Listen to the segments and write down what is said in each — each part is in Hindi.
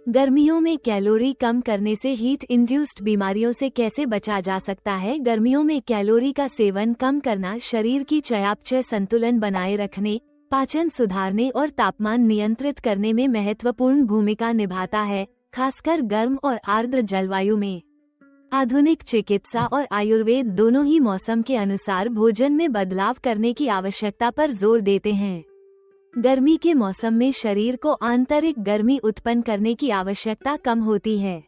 गर्मियों में कैलोरी कम करने से हीट इंड्यूस्ड बीमारियों से कैसे बचा जा सकता है? गर्मियों में कैलोरी का सेवन कम करना शरीर की चयापचय संतुलन बनाए रखने, पाचन सुधारने और तापमान नियंत्रित करने में महत्वपूर्ण भूमिका निभाता है, खासकर गर्म और आर्द्र जलवायु में। आधुनिक चिकित्सा और आयुर्वेद दोनों ही मौसम के अनुसार भोजन में बदलाव करने की आवश्यकता पर जोर देते हैं। गर्मी के मौसम में शरीर को आंतरिक गर्मी उत्पन्न करने की आवश्यकता कम होती है।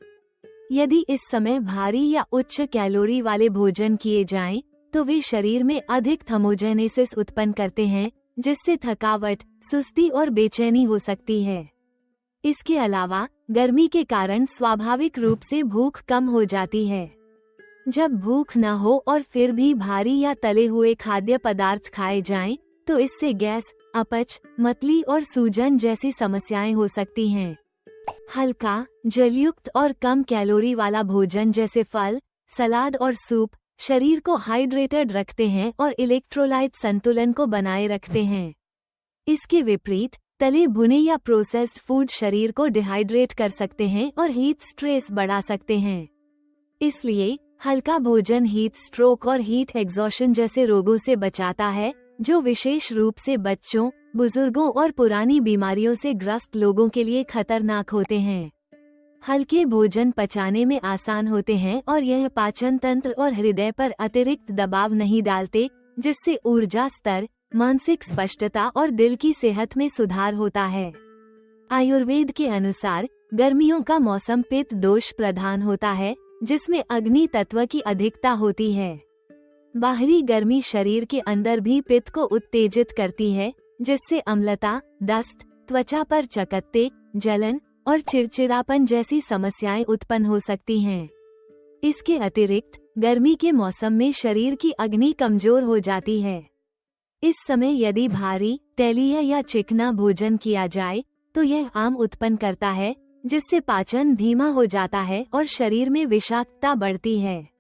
यदि इस समय भारी या उच्च कैलोरी वाले भोजन किए जाएं, तो वे शरीर में अधिक थर्मोजेनेसिस उत्पन्न करते हैं, जिससे थकावट, सुस्ती और बेचैनी हो सकती है। इसके अलावा गर्मी के कारण स्वाभाविक रूप से भूख कम हो जाती है। जब भूख न हो और फिर भी भारी या तले हुए खाद्य पदार्थ खाए जाएं, तो इससे गैस, अपच, मतली और सूजन जैसी समस्याएं हो सकती हैं। हल्का, जलयुक्त और कम कैलोरी वाला भोजन जैसे फल, सलाद और सूप शरीर को हाइड्रेटेड रखते हैं और इलेक्ट्रोलाइट संतुलन को बनाए रखते हैं। इसके विपरीत तले भुने या प्रोसेस्ड फूड शरीर को डिहाइड्रेट कर सकते हैं और हीट स्ट्रेस बढ़ा सकते हैं। इसलिए हल्का भोजन हीट स्ट्रोक और हीट एग्जॉशन जैसे रोगों से बचाता है, जो विशेष रूप से बच्चों, बुजुर्गों और पुरानी बीमारियों से ग्रस्त लोगों के लिए खतरनाक होते हैं। हल्के भोजन पचाने में आसान होते हैं और यह पाचन तंत्र और हृदय पर अतिरिक्त दबाव नहीं डालते, जिससे ऊर्जा स्तर, मानसिक स्पष्टता और दिल की सेहत में सुधार होता है। आयुर्वेद के अनुसार गर्मियों का मौसम पित्त दोष प्रधान होता है, जिसमें अग्नि तत्व की अधिकता होती है। बाहरी गर्मी शरीर के अंदर भी पित्त को उत्तेजित करती है, जिससे अम्लता, दस्त, त्वचा पर चकत्ते, जलन और चिड़चिड़ापन जैसी समस्याएं उत्पन्न हो सकती हैं। इसके अतिरिक्त गर्मी के मौसम में शरीर की अग्नि कमजोर हो जाती है। इस समय यदि भारी, तैलीय या चिकना भोजन किया जाए, तो यह आम उत्पन्न करता है, जिससे पाचन धीमा हो जाता है और शरीर में विषाक्तता बढ़ती है।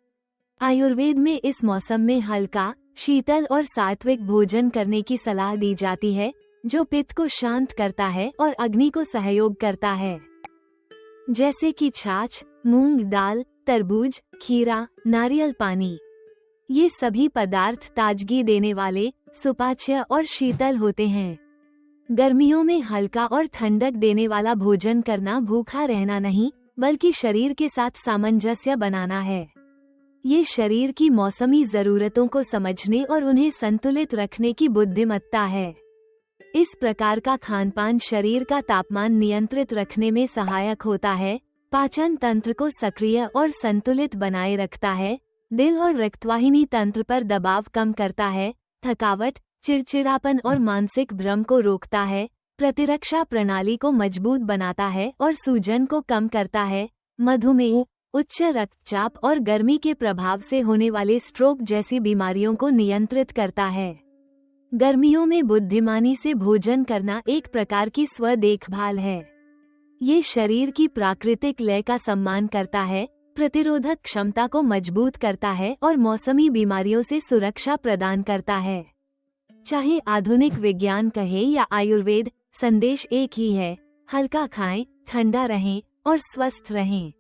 आयुर्वेद में इस मौसम में हल्का, शीतल और सात्विक भोजन करने की सलाह दी जाती है, जो पित्त को शांत करता है और अग्नि को सहयोग करता है। जैसे कि छाछ, मूंग दाल, तरबूज, खीरा, नारियल पानी। ये सभी पदार्थ ताजगी देने वाले, सुपाच्य और शीतल होते हैं। गर्मियों में हल्का और ठंडक देने वाला भोजन करना भूखा रहना नहीं, बल्कि शरीर के साथ सामंजस्य बनाना है। ये शरीर की मौसमी जरूरतों को समझने और उन्हें संतुलित रखने की बुद्धिमत्ता है। इस प्रकार का खानपान शरीर का तापमान नियंत्रित रखने में सहायक होता है, पाचन तंत्र को सक्रिय और संतुलित बनाए रखता है, दिल और रक्तवाहिनी तंत्र पर दबाव कम करता है, थकावट, चिड़चिड़ापन और मानसिक भ्रम को रोकता है, प्रतिरक्षा प्रणाली को मजबूत बनाता है और सूजन को कम करता है, मधुमेह, उच्च रक्तचाप और गर्मी के प्रभाव से होने वाले स्ट्रोक जैसी बीमारियों को नियंत्रित करता है। गर्मियों में बुद्धिमानी से भोजन करना एक प्रकार की स्व देखभाल है। ये शरीर की प्राकृतिक लय का सम्मान करता है, प्रतिरोधक क्षमता को मजबूत करता है और मौसमी बीमारियों से सुरक्षा प्रदान करता है। चाहे आधुनिक विज्ञान कहे या आयुर्वेद, संदेश एक ही है: हल्का खाएं, ठंडा रहें और स्वस्थ रहें।